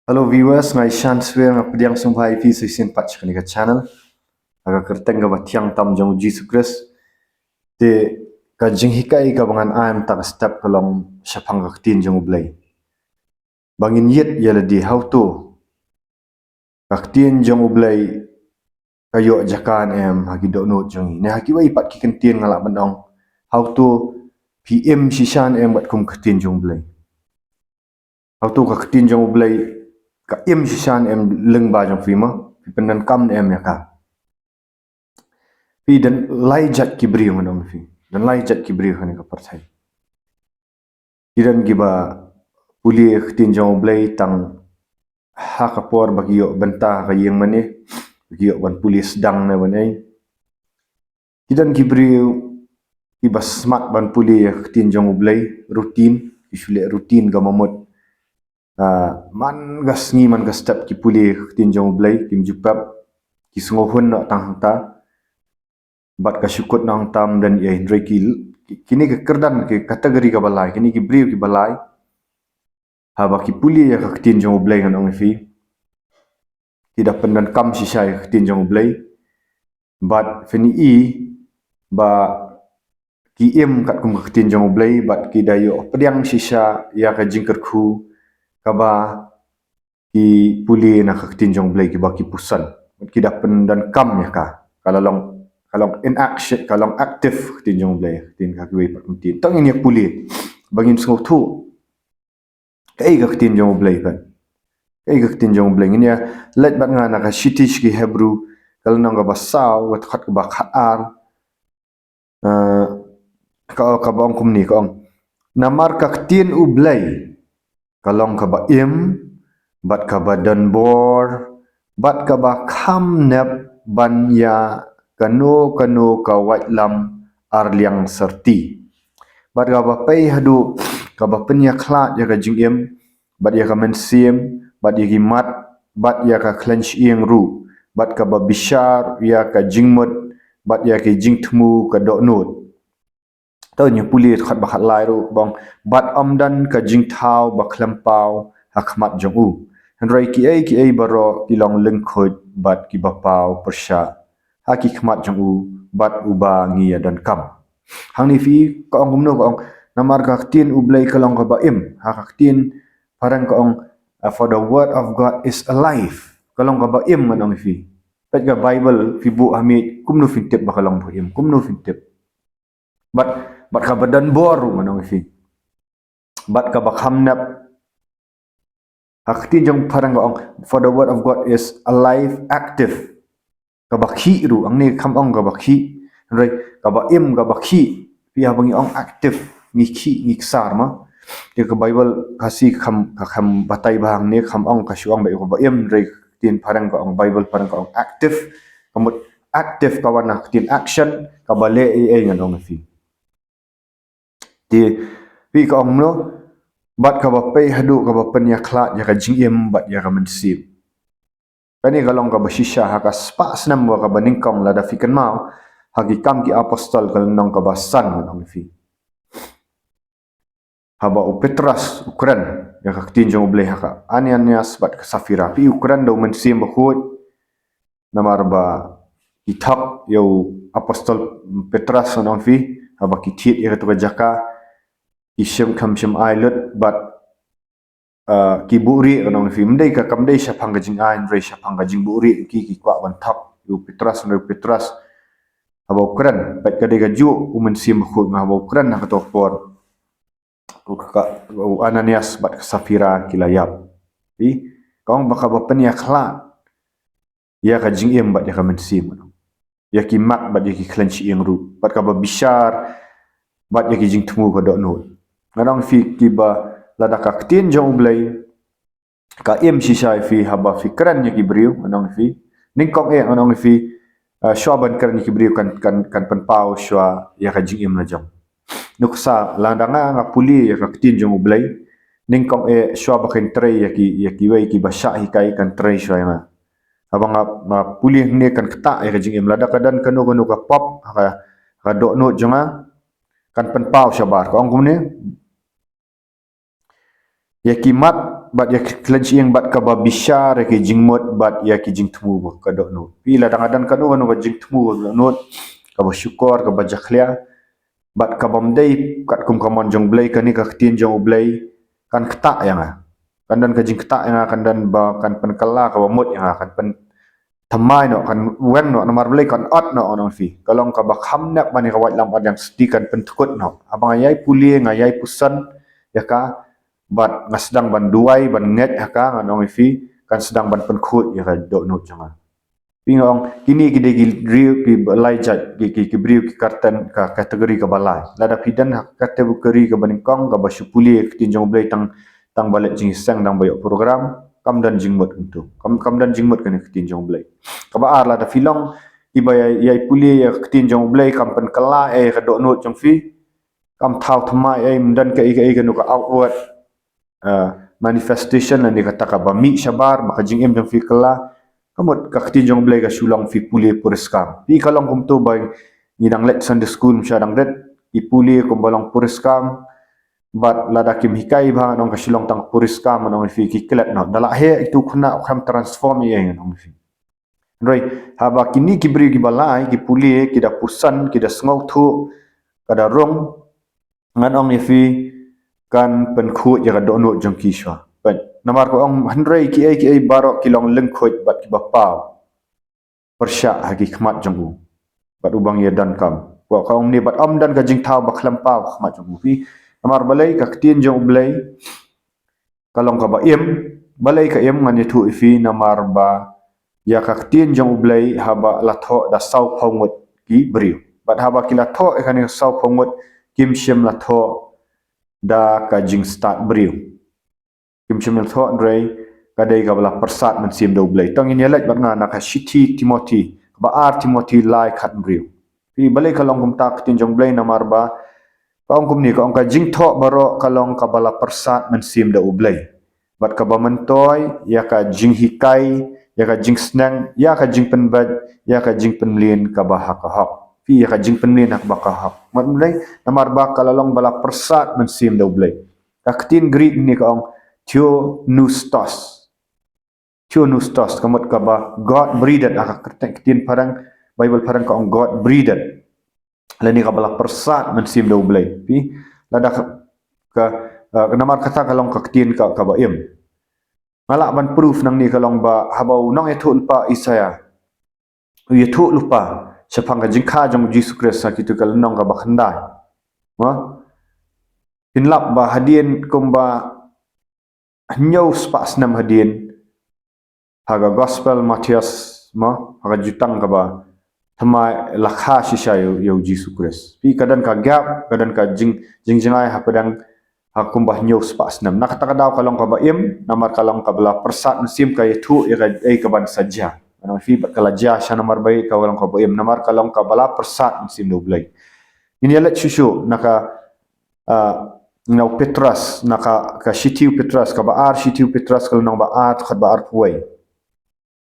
Hello viewers, ngai shan swear ngap diang sumbai fi season patch kani ka channel. Aga kerteng ga batiang tam jong Jesus Christ. Te ka jing hikai ka bangan am tak step kalong syapang ka tin jong ublay. Bangin yet yala di how to. Ka tin jong ublay kayo jakan em hagi do no jong. Ne hagi wai pat ki kentin ngalak bandong. How to PM sishan em bat kum ketin jong ublay. How to ka ketin jong ublay ka im sishan em leng ba jong fi ma. Penan kam em ya ka. Pi dan lai jat kibri ngadong fi dan lai jat kibri khani ka parthai kiran giba puli khtin jong blai tang ha ka por bagio banta ka yeng mane bagio ban pulis dang na banai kidan kibri iba smart ban puli khtin jong blai rutin isule rutin ga mamot man gas ngi man gas step ki puli khtin jong blai kim jupap ki sungo hun na tang ta bat ka syukut nang tam dan ya hindrai kini ke kerdan ke kategori ka balai kini ki brief ki balai haba ki puli ya ka tin jong blai ngan ong fi tidak pendan kam si syai tin jong blai bat fini i ba ki em kat kum ka tin jong blai bat ki dayo pediang sisa ya ka jingker khu ka ba ki puli na ka tin jong blai ki ba ki pusan ki dak pendan kam ya ka kalau in action kalau aktif tin jong blai tin ka kui pat tin tang ini puli bangin sngok thu kai ga tin jong blai kan kai ga tin jong blai ni let bat nga na ka shitish ki hebrew kal nang ga basaw wat khat ba khaar ka bang kum ni ka ong namar ka tin u blai kalong ka ba im bat ka ba dan bor bat ka ba kham nep ban ya kano ka white lam arliang serti bat ga ba pai hadu ka ba penya khlat ya ka jingem bat ya ka mensim bat ya ki mat bat ya ka clench ing ru bat ka ba bishar ya ka jingmot bat ya ki jingthmu ka do not taw nya puli khat ba khat lai ru bong bat amdan ka jingthau ba khlampau hakmat jongu hendrai ki ai baro tilong lengkhot bat ki ba pau persha haki khmat jong u bat uba ngia dan kam hang ni fi ka ong no ka ong namar ka tin u blai kalong ka ba im ha ka tin parang ka ong for the word of God is alive kalong ka ba im man ong fi pet ga bible fi bu ami kum no fin tip ba kalong ba im kum no fin tip bat ka badan boru man ong fi bat ka ba khamnap ha tin jong parang ka ong for the word of God is alive active kabakhi ru ang ni kham ong kabakhi rei kabaim kabakhi pia bangi ong aktif ngi sar ma te ka bible kasi kham batai bang ni kham ong ka shuang bai ba em rei tin parang ka ong bible parang ka ong aktif kamut aktif kawana tin action kabale ngan ong fi ti pi ka ong no bat ka ba pai hadu ka ba pen ya khlat ya ka jingem bat ya ka mensip kani galong ka basisya haka spas nam wa ka baningkong lada fikan mau hagi kam ki apostol kalong ka basan nong fi haba u petras ukran ya ka tinjong ble haka anianias bat ka safira pi ukran do men sim khut namar ba ithak yo apostol petras nong fi haba ki thit ya to jaka isem kham shem ailut bat ki buri kanong film dei ka kam dei sha phang ga jing ain rei sha phang ga jing buri ki kwa ban thap yu petras no petras abo kran pat ka dei ga ju umen sim khu nga abo kran na ka to por ka ananias bat safira kilayap i kong baka ba pen ya khla ya ka jing em bat ya ka men sim ya ki mak bat ya ki clench ing ru bat ka ba bishar bat ya ki jing thumu ka do no ngarang fi ki ba lada ka tin jong blai ka em si sai fi haba fi kran ni ki briu anong fi ning kong anong fi shwaban kran ni ki briu kan pen pau shwa ya ka jing em la jong nuksa lada nga puli ya ka tin jong blai ning kong shwa ba kan tre ya ki wei ki ba sha hi kai kan tre shwa nga abang ma puli ni kan kta ya ka jing em lada ka dan kanu ka pop ka do no jonga kan pen pau shabar ko ong ni ya kimat bat ya kelenci bat ka ba bishar ke jingmot bat ya ki jing temu ba ka dok no pi la dangadan ka no ba jing temu ba no ka ba syukur ka ba jakhlia bat ka bam dei kat kum kamon jong blai ka ni ka tin jong blai kan keta yang kan dan ka jing keta yang kan dan ba kan pen kala ka ba mot yang kan pen thamai no kan wen no namar blai kan at no on fi kalong ka ba kham nak bani ka wat lam ad yang sti kan pen tukut no abang ayai puli ngayai pusan ya ka bat ngasdang ban duai ban nget haka nganong fi kan sedang ban penkhut ya ka dok no jangan pingong kini kide griu ki balai jat ki briu ki kartan ka kategori ka balai lada pidan hak kategori ka baningkong ka basupuli ki tinjong blai tang balet jing sang dang bayok program kam dan jingmot untuk kam dan jingmot kan ki tinjong blai ka ba ar lada filong ibaya yai puli ya ki tinjong blai kam pen kala ka dok no jong fi kam thau thamai dan ka ka no ka outward manifestation yang dikatakan bami syabar maka jing em jong fi kala kamot ka ktinjong blai ka sulang fi puli puriskam pi kalong kum tu bai ngidang let Sunday school msyadang ret ipuli kum balong puriskam bat lada kim hikai bang nong ka sulong tang puriskam nong fi ki klet no dala he itu khna kham transform ye nong fi roi haba kini ki bri ki balai ki puli ki da pusan ki da ngau thu kada rong ngan ong fi kan penkhut ya do no jong kiswa pen namar ko ong handrei ki ai barok kilong lengkhut bat ki bapa persya hagi khmat jong bat ubang ya dan kam ko ong ni bat am dan ka jing thau bakhlam pa khmat jong fi namar balai ka tin jong blai kalong ka ba em balai ka em ngan thu fi namar ba ya ka tin jong blai haba la tho da sau phongot ki briu bat haba ki la tho e kan sau phongot kim shem la tho da ka jing start briu kim chimel tho drei ka dei ka bala persat man sim do blai tong in yelek bat nga na ka shithi timothy ba ar timothy lai khat briu pi balai ka long kum tak tin jong blai namar ba ka ong kum ni ka ong ka jing tho baro ka long ka bala persat man sim da blai bat ka ba man toy ya ka jing hikai ya ka jing snang ya ka jing penbat ya ka jing penlin ka ba ha ka hak pi ka jing penlin hak ba ka hak mat blai namar ba kalalong bala persat man sim do blai ka ktin greek ni ka ong theonustos kamot ka ba god breathed aka ktin parang bible parang ka ong god breathed lani ka bala persat man sim do blai pi lada ka namar kata kalong ka ktin ka ba em ngala ban proof nang ni kalong ba habau nong ethu pa isaya yethu lupa sepang ka jingkha jong Jesus Christ sakitu kal nong ka ba khandai ma pinlap ba hadien kumba nyau spas nam hadien haga gospel Matius ma haga jutang ka ba thama lakha shisha yo Jesus Christ pi kadan ka gap kadan ka jingai hapadang hakumbah nyau spas nam nakata daw kalong ka ba im namar kalong ka bala persat sim ka yethu ka ban saja ana fi kala ja sha namar bai ka walang ka boem namar kalong ka bala persat sim do blai ini alat susu naka nau petras naka ka shitiu petras ka ba ar shitiu petras kal nang ba at khat ba ar puai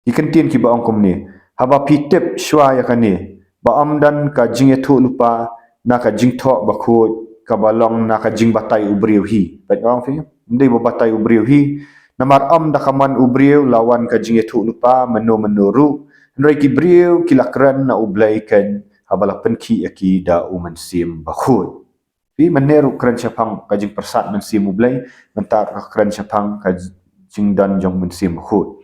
ikentin ki ba ongkom ni haba pitep shwa ya kani ba amdan ka jingethu lupa naka jingtho ba khu ka balong naka jing batai ubriu hi bai ong fi ndei ba batai ubriu hi namar am da kaman ubriu lawan ka jingethu lupa menuru ndrai ki briu kilakran na ublai kan habala penki aki da uman sim bakhut pi meneru kran chapang ka jing persat men sim ublai mentar ka kran chapang ka jing dan jong men sim bakhut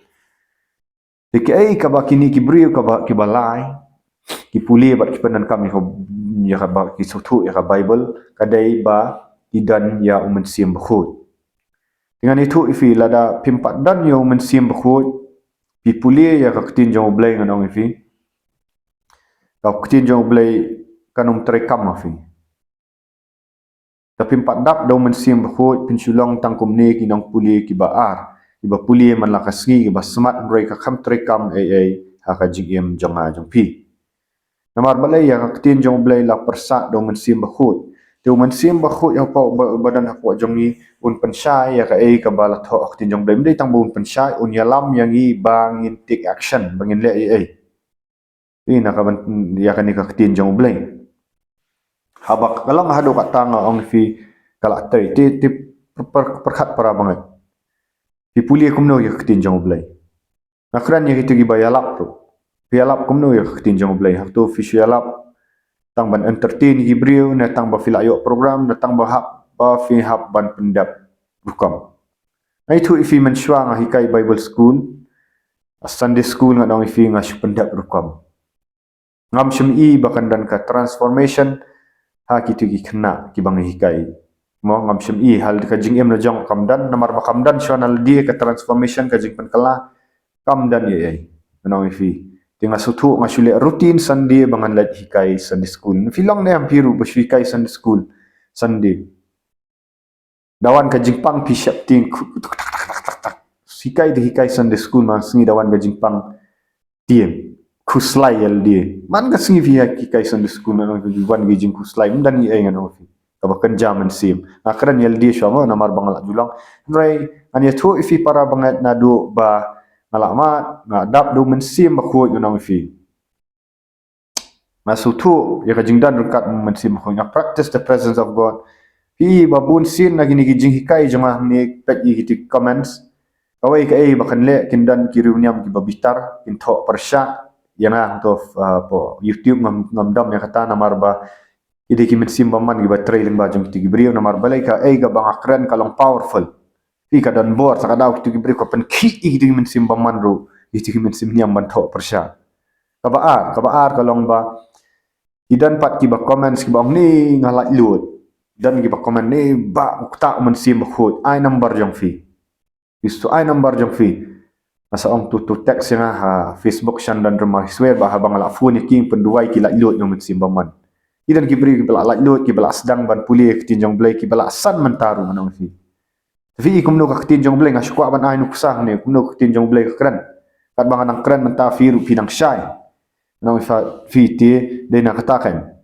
dikai ka bakini ki briu ka ba ki balai ki puli bat ki penan kami ya ka ba ki suthu ya ka bible kadai ba idan ya uman sim bakhut dengan itu ifi lada pimpat dan yo mensim bakhut pi puli ya ka ktin jong blai nganong ifi ka ktin jong blai kanum trekam afi tapi pimpat dap do mensim bakhut pinsulong tangkum ni kinong puli ki baar iba puli man lakasngi iba smart roi ka kham trekam ha ka jigem jonga jong pi namar balai ya ka ktin jong blai la persa do mensim bakhut tu mensim bakhut ya pa badan hakwa jong ni un pensai ya ka bala tho aktin jong blai dei tang bun pensai un yalam yang i bangin take action bangin le ina ka ya ka ni ka ktin jong blai habak kalang hado ka tanga ong fi kala ti perkhat para banget pipuli kumno ya ketin jong blai akran ya gitu gi bayalap ro pialap kumno ya ketin jong blai hak tu fisialap tang ban entertain gi brio na tang ba filayo program na tang ba hap ba fi hap ban pendap rukam ai tu ifi menshwa nga hikai bible school a Sunday school nga dong ifi nga pendap rukam ngam shim I bakan dan ka transformation ha kitu gi khna ki bang hikai mo ngam shim I hal ka jing em na jong kamdan namar ba kamdan shonal dia ka transformation ka jing pen kala kamdan ye ai nong ifi tinga suthu nga shule routine Sunday bangan lat hikai Sunday school filong ne am piru ba hikai Sunday school Sunday dawan ka jing pang pi shap ting hikai de hikai Sunday school ma singi dawan ka jing pang tiem kuslai yal dia man ka singi fi hikai Sunday school na nong wan gi jing kuslai mdan ni ai ngano fi ka ba kan jaman sim akran yal dia shamo namar bangal julang rai ania thu ifi para bangat na do ba ngalamat ngadap do mensim bakho nong ifi masutu ya ka jingdan rukat mensim bakho nga practice the presence of God hi babun sin na gini jing hikai jama ni pet i gitu comments kawai ka bakan le kindan kiruniam ki babitar intho persya yana to po YouTube ngamdam ya kata namar ba idi ki mensim baman gi ba trailing ba jong ti brio namar balai ka ga bang akran kalong powerful ika dan bor sakadaw tu gibri ko pen ki idi mensim baman ro idi mensim niam ban tho persya kabaar kalong ba idan pat ki ba comments ki ba ni ngalai lut dan ki ba comment ni ba ukta mensim khut ai number jong fi istu ai number jong fi masa ong tu text yang ha Facebook shan dan rumah swear ba habang la phone ki penduai ki lai lut jong mensim baman idan ki bri ki ba lai lut ki ba sedang ban puli ki tinjong blai ki ba san mentaru manong fi tapi kumno ka tin jong bleng asukwa ban ai nuksang ne kumno ka tin jong bleng kran kat bang nang kran menta firu pinang syai nang fa fiti de na katakan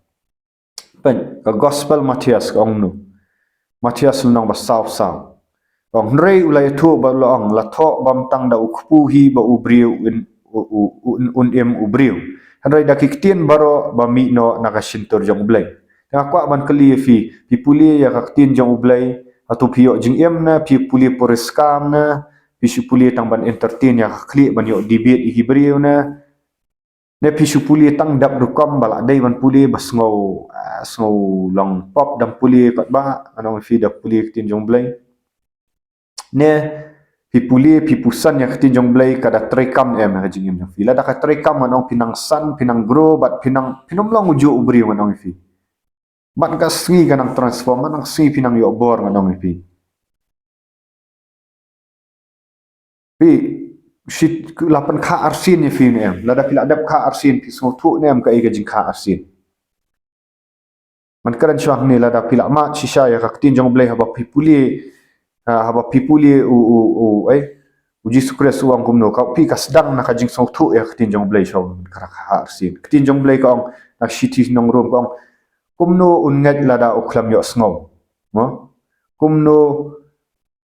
pen ka gospel Matias ka ongnu Matias nang ba saw ong rei ulai thu ba lo ong la tho bam tang da ukpu hi ba ubriu un em ubriu hanrei da kiktien baro ba mi no na ka sintor jong bleng ka kwa ban kali fi pipuli ya ka tin jong bleng atau pio jing em na pi puli poriskam na pi puli tang ban entertain ya kli ban yo debate i hibriu na ne pi puli tang dap rukam bala dai ban puli bas ngau long pop dam puli kat ba anong fi dap puli tin jong blai ne pi puli pi pusan ya tin jong blai kada trekam em ha jing em fi la da ka trekam anong pinang san pinang grow bat pinang long uju ubriu anong fi man ka singi kanang transform man ang singi pinang yo bor nganong ipi pi shit lapan kha arsin ni fi em lada pila adap kha arsin pi so thu nem ka jing kha arsin man karan chwang ni lada pila ma shisha ya kaktin jong blai haba pipuli ai uji sukres uang kumno ka pi ka sedang na ka jing so thu ya kaktin jong blai shaw kara kha arsin kaktin jong blai ka ong nak shiti nong rom ka ong kumno unget lada uklam yo snow mo kumno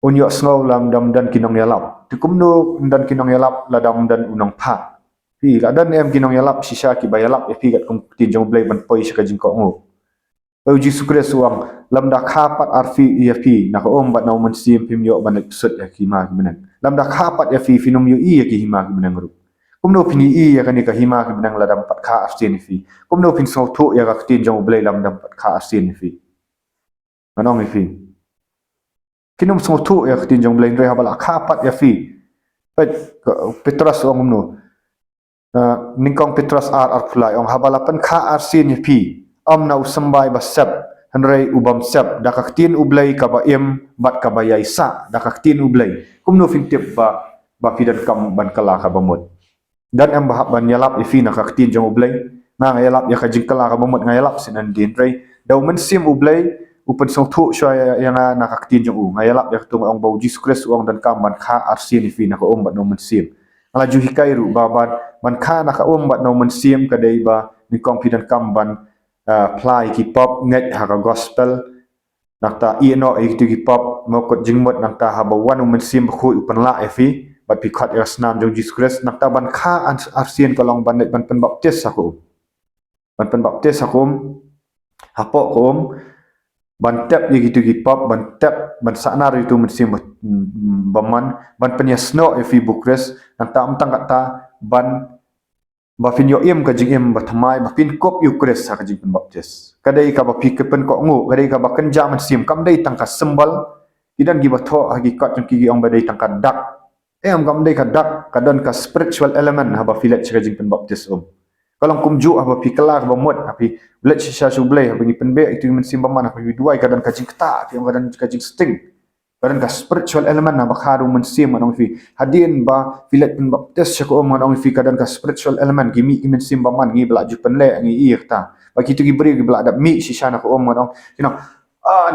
unyo snow lam dam dan kinong yalap ti kumno dan kinong yalap ladam dan unang pa pi ladan em kinong yalap sisa ki bayalap e pi gat kum tinjong blai ban poi sa kajing ko ngo uji sukre suang lam da khapat arfi ya pi na ko om bat na man sim pim yo ban sut ya ki ma menen lam da khapat ya fi finum yo i ya ki hima menen ru kumno pini i ya kani ka hima ki benang ladam pat kha arsin fi kumno pin so thu ya ka tin jong blai lam dam pat kha arsin fi manong fi kinum so thu ya tin jong blai re habala kha pat ya fi Petrus ong kumno ningkong Petrus ar phulai ong habala pan kha arsin fi am na usambai basab hanrei ubam sab dakak tin ublai ka ba em bat ka ba yaisa dakak tin ublai kumno fin tip ba fidan kam ban kala ka bamot dan am bahap ban yalap ifi na kaktin jong ublay na ngayalap ya kajing kala ka bamot ngayalap sinan din ray daw man sim ublay upan song thu sya ya na kaktin jong u ngayalap ya tung ong bau Jesus Christ uang dan kam ban kha arsin ifi na ka bat no man sim ala ju hikai ru baban man kha na ka bat no man sim kadai ba ni confident kam ban apply ki pop net ha ka gospel nakta ino ai ki pop mo ko jingmot nakta ha ba wan man sim khu upan la ifi bat pikhat ya snam jong Jesus Christ nak taban kha arsian kalong bandet ban pen baptis aku ban pen baptis aku hapo kom ban tap ye gitu gi pop ban tap ban sanar itu mensim baman ban penyasno fi bukres nang tam tang kata ban ba fin yo em ka jing em ba thamai ba fin kop ukres sa ka jing pen baptis kadai ka ba pik pen ko ngu kadai ka ba kenja mensim kam dai tang ka sembal kidan gi ba tho hakikat jong ki ong ba dai tang ka dak em kam dai ka dak kadon ka spiritual element ha ba filet ka jing pen baptis kalau kumju apa pi kelak apa mot api belat sisa sublai apa ni penbe itu mensim baman apa duai kadang kajing keta api kadang kajing sting kadang ka spiritual element apa kharu mensim anong fi hadin ba filet pen baptis ko anong fi kadang ka spiritual element gimi mensim baman ngi belak ju penle ngi irta bagi tu gibri belak ada mi sisa na ko anong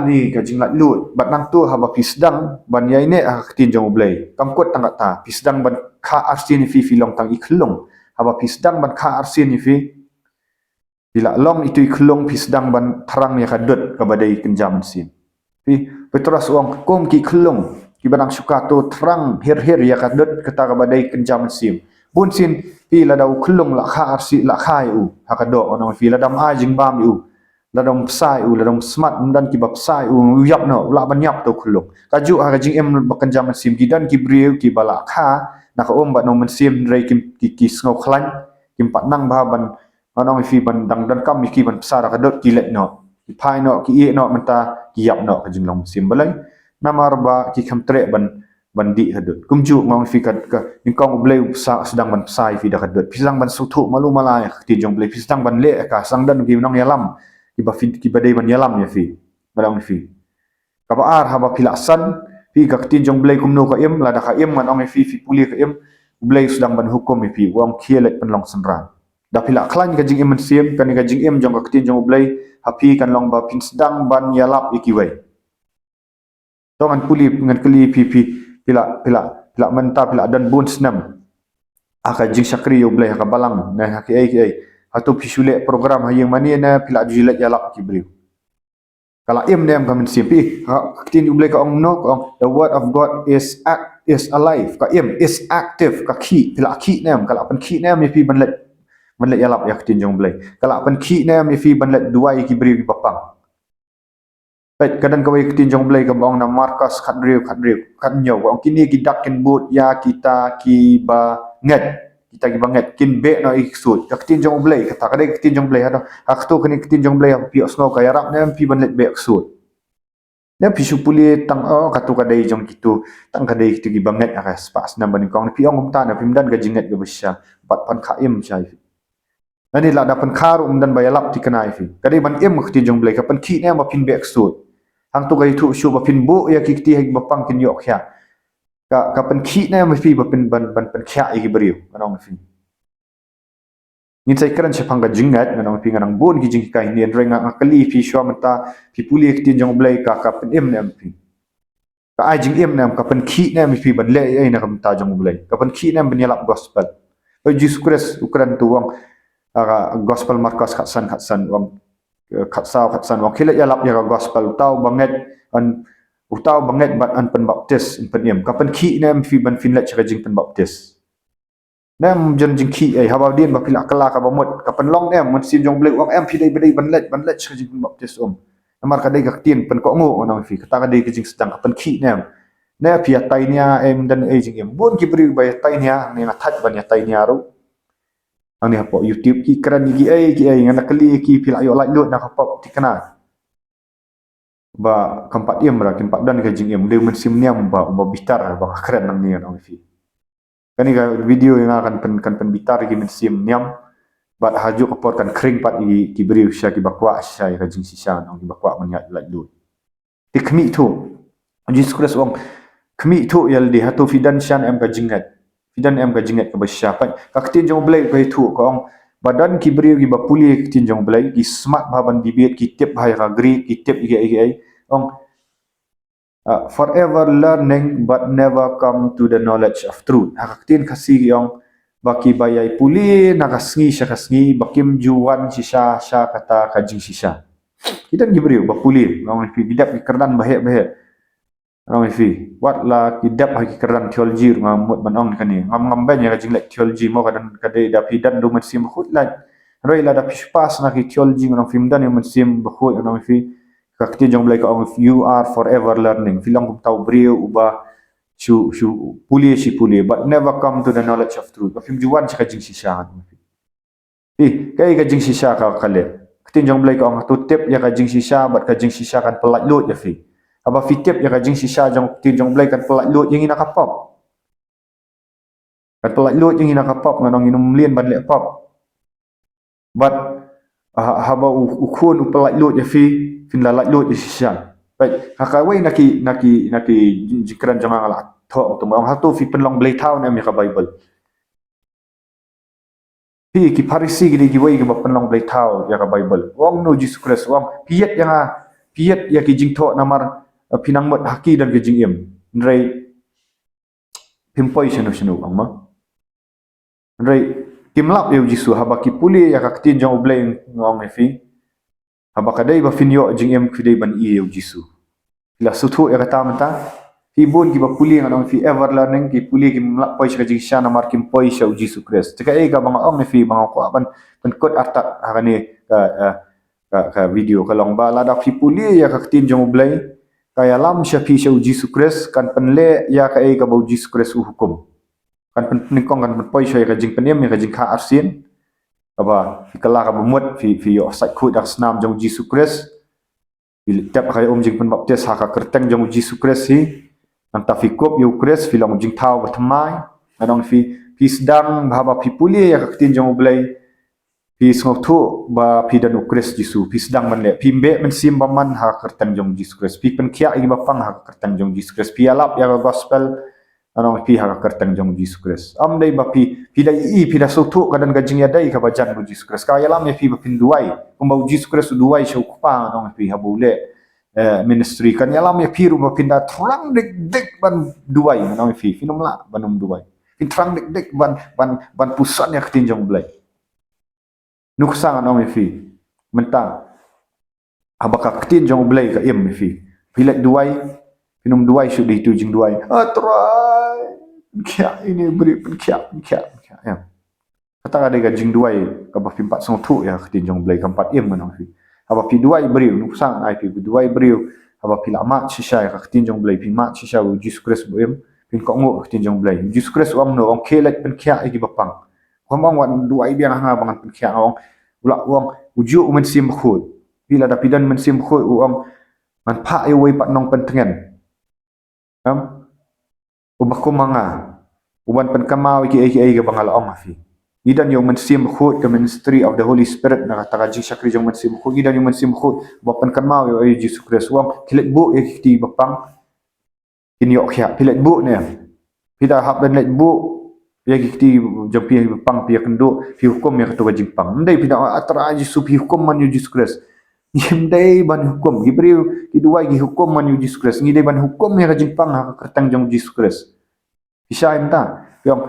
ni kajing lat lut bat nang tu haba pi sedang ban yai ne tin jong blai kam kot tang ta pi sedang ban kha arsin fi filong tang iklong haba pisdang ban kha arsin ifi bila long itu iklong pisdang ban terang ya kadut ka badai kenjam sin pi petras wong kom ki klong ki banang suka tu terang her ya kadut kata ka badai kenjam sin bun sin pi la dau klong la kha arsi la khai u hakado ono fi la dam a jing bam u la dam sai u la dam smart dan ki bab sai u yap no la ban yap tu klong kaju ha jing em bakenjam sin ki dan ki briu ki bala kha nak bat no mensim rei ki sngo khlan kim pat nang ba ban anong fi ban dang dan kam ki ban sara ka dot ki let no ki phai no ki e no menta ki yap no ka jing long sim balai namar ba ki kham tre ban di hadut kumju ngong fi ka ni kong blai sedang ban sai fi da ka dot pisang ban suthu malu malai ti jong blai pisang ban le ka sang dan ki nong yalam ki ba fi ki badai ban yalam ya fi balang fi ka ba ar ha ba pilasan pi ka tin jong blai kumno ka em la da ka em man ong fi puli ka em blai sedang ban hukum fi wang khielet pen long senran da pila khlan ka jing em sim kan ka jing em jong ka tin jong blai hapi kan long ba pin sedang ban yalap ikiwai tongan puli ngan keli pila menta pila dan bun senam aka jing sakri yo blai ka balang na ha ki ai hatu pisule program hayang mani na pila jilet yalap ki bri kalau im nem kami simpi tin ublai ka ong no the word of god is alive ka im is active ka ki pila ki nem kalau pen ki nem fi banlet yalap ya tin jong blai kalau pen ki nem fi banlet duai ki bri bapang pet kadang kawai tin jong blai ka bang na markas khadriu kan nyo ong kini ki dak ken but ya kita ki ba nget kita ki banget kin be no iksud ka tin jong blai kata kadai tin jong blai ha hak tu kini tin jong blai pi osno ka yarap nem pi banlet be iksud nem pi supuli tang katu kadai jong kitu tang kadai kitu ki banget aka spas nam ban kong pi ong umta na pimdan ga jinget ga besya pat pan khaim chai nani la dapan kharu umdan bayalap ti kanai fi kadai ban em tin jong blai ka pan ki nem pin be iksud hang tu gai tu shu ba pin bu ya ki ti hek bapang kin yok ya ka pen ki na ma fi ba pen ban pen kya i beriu anong fi nin sai kran chapang ga jingat anong fi ngang bon gi jing kai nien renga akali fi shwa mata fi puli ek tin jong blai ka pen em na fi ka ai jing em na ka pen ki na mi fi ban le ai na kam ta jong blai ka pen ki na ban yalap gospel o jesus christ ukran tu wang gospel markas khatsan wang khatsan wang khilat yalap ya gospel tau banget an utau banget bat an pen baptis pen em kapan ki nem fi ban fin let jing pen baptis nem jon jing ki ai habaw din ba pila kala ka bamot kapan long em mun sim jong blek wang em fi dai badai ban let jing pen baptis namar ka dai ka tin pen ko ngo onang fi kata ka dai ka jing sedang kapan ki nem na fi atai nia em dan ai jing em bon ki bri ba atai nia ni na that ban atai nia ro ang ni hapo youtube ki kran gi ai ngana kali ki pila yo like lut na ka pop ti kana ba kampatiem ra kampat dan ka jing em de mensim niam ba bitar ba keren nang ni on fi kani ga video yang akan pen bitar gi mensim niam ba haju kapor kan kring pat ki beri sya ki bakwa sya ka jing sisa nang ki bakwa manyat la lu ti khmi thu jesus christ ong khmi thu yal di hatu fidan syan em ka jingat ka basya pat ka tin jong blai ka thu ko ong badan ki beri gi ba puli tin jong blai ki smart ba ban dibet ki tip hai ka gri ki tip gi forever learning but never come to the knowledge of truth. Hakaktin kasi yung baki bayay puli nakasngi siya kasngi bakim juwan siya kata kajing siya. Kita gibriu bapuli ngong fi gidap kerdan bahe ngong fi wat la gidap haki kerdan theology ngamut manong kani ngam ban ya kajing lek theology mo kadan kadai da pidan do mensim khut la roi la da pispas na ki theology ngong fi mdan yo mensim khut ngong fi Kakti jong blay ka ong you are forever learning. Filang kum tau brio uba shu pulie si pulie, but never come to the knowledge of truth. Kafim juan sa kajing sisyahan. Kaya kajing sisya ka kale. Kakti jong blay ka ong tutip ya kajing sisya, but kajing sisya kan pelat lut ya fi. Aba fitip ya kajing sisya jong kakti jong blay kan pelat lut yang ina kapop. Kan pelat lut yang ina kapop nganong inum lien ban le pop. But haba ukun pelat lut ya fi. Fin la lut di sisya. Baik, hakawai naki jikran jangan ala tho tu ma hatu fi penlong blai tau ne mi ka Bible. Pi ki parisi gi gi wai gi penlong blai tau ya ka Bible. Wong no Jesus Christ wong piet ya ki jing tho namar pinang mot haki dan ki jing im. Nrai pimpoi senu ang ma. Nrai kimlap eu Jesus haba ki puli ya ka tin jong blai ngong fi. Haba kadai ba finyo jing em kudai ban i eu jisu la suthu ya kata mata fi bun ki ba puli nganong fi ever learning ki puli ki mlak poi sa jing sha na mar kim poi sa jisu Christ tika e ga bang ong fi bang ko ban kot artak hakani ka video ka long ba la da fi puli ya ka tin jong blai kaya lam sha fi sa jisu Christ kan penle ya ka e ga ba jisu Christ hukum kan pen kong kan poi sa ka jing penem ya ka jing kha arsin apa fikala ka bumut fi yo sai khu dak snam jong Jesus Christ bil tap khay jing pen baptis ha ka kerteng jong Jesus Christ hi anta fi kop yo Christ fi long jing thau ba thamai anong fi sedang bhaba fi puli ya ka tin jong blai fi ngok thu ba fi dan Christ Jesus fi sedang man le fi mbe men sim ba man ha kerteng jong Jesus Christ fi pen khia gi ba pang ha kerteng jong Jesus Christ fi alap ya gospel anong pi ha kerteng jong Jesus Christ am dai ba pi dai pi da sotu kadan gajing ya dai ka bajan bu Jesus Christ ka yalam ya pi ba pin duai kum ba Jesus Christ duai shu pa anong pi ha bule ministry kan yalam ya pi ru ba pin da trang dik ban duai anong pi finom la banum duai pin trang dik ban pusan ya ketin jong blai nuksang anong pi mentang abaka ketin jong blai ka im pi pilek duai pinum duai shu di tu jing duai try kia ini beri kia ya kata ada gajing duai ka ba pimpat song tu ya ketin jong blai kampat im manong fi aba pi duai beri nuksang ai pi duai beri aba pi lama shisha ya ketin jong blai pi mat shisha u Jesus Christ bo im pin ko ngo ketin jong blai Jesus Christ am no ong kelet pen kia igi bapang komong wan duai biang ha bangan pen kia ong ula wong uju men sim khut bila da pidan men sim khut u ong man pa ai wei pat nong pen tengen ubah ko mga uban pen kamau ki ga bangal ong afi idan yung mensim khut ke ministry of the Holy Spirit na kata ji sakri jong mensim khut idan yung mensim khut bapan kamau yo Jesus Christ wang kilet bu ya ti bapang kinyo khya pilet bu ne pida hab dan let bu ya ti jong pi bapang pi kendo pi hukum ya ketua jingpang ndai pida atra ji su pi hukum man Jesus Christ ndai ban hukum gibriu kiduai gi hukum man Jesus Christ ngidai ban hukum ya jingpang ha kertang jong Jesus Christ bisa entah yang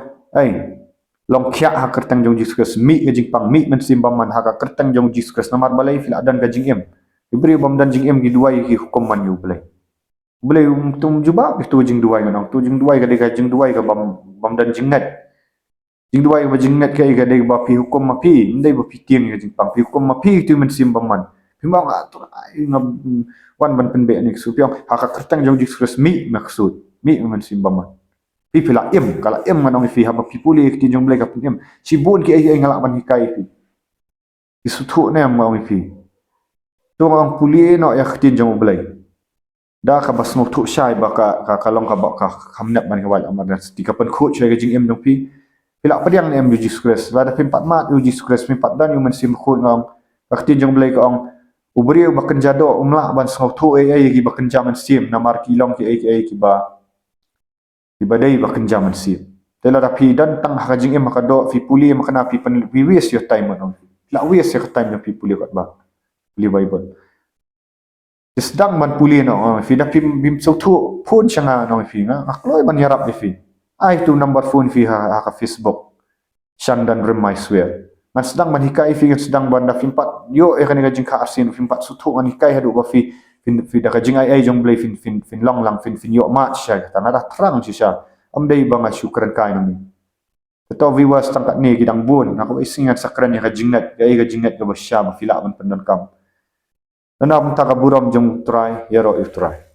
long kia ha kertang jong Jesus Christ mi ke jingpang mi men simbaman ha kertang jong Jesus Christ namar balai fil adan ka jing em ibri bam dan jing em gi duai gi hukum man yu balai tum juba itu jing duai nang tu jing duai ka de ka jing duai ka bam dan jingat jing duai ba jingat ka ga de ba pi hukum ma pi ndai ba pi tiang ka jingpang pi hukum ma pi tu men simbaman pimbang atur ai ngab wan ban penbe ni su piang ha kertang jong Jesus Christ mi maksud mi men simbaman pi pila im kala im manong fi haba pi puli ki jong blai ka im si bun ki ai ngalak ban hikai fi isuthu ne am fi to ang puli no ya khtin jong blai da ka bas no thu shai ba ka kalong ka ba ka khamnap ban ka wal amar sti ka pen khu chai ka jing im dong pi pila padiang ne am Jesus Christ ba da pin pat mat Jesus Christ mi pat dan yu men sim khu ngam khtin jong blai ka ong ubri ba kan jado umla ban so thu ai gi ba kan jaman sim namar ki long ki ai ki ba ibadai bakan jaman si tela rapi dan tang hajing em makado fi puli makana fi pen we waste your time on la waste your time na fi puli kat ba puli Bible sedang man puli no fi da bim so thu phone changa no fi nga akloi man yarap fi ai tu number phone fi ha ka Facebook shan dan remai swear man sedang man hikai fi sedang banda fi pat yo e kan gajing ka arsin fi pat su thu man hikai hadu ba fi da ka jing ai jong blai fin long lang fin yo ma sha ta na terang sha am dai banga syukran kai no to viewers tangkat ni gidang bun aku isingat sakran ya ka jingat ga ga jingat ga basya ma fila ban pendan kam Ana pun tak buram jong try, yaro if try.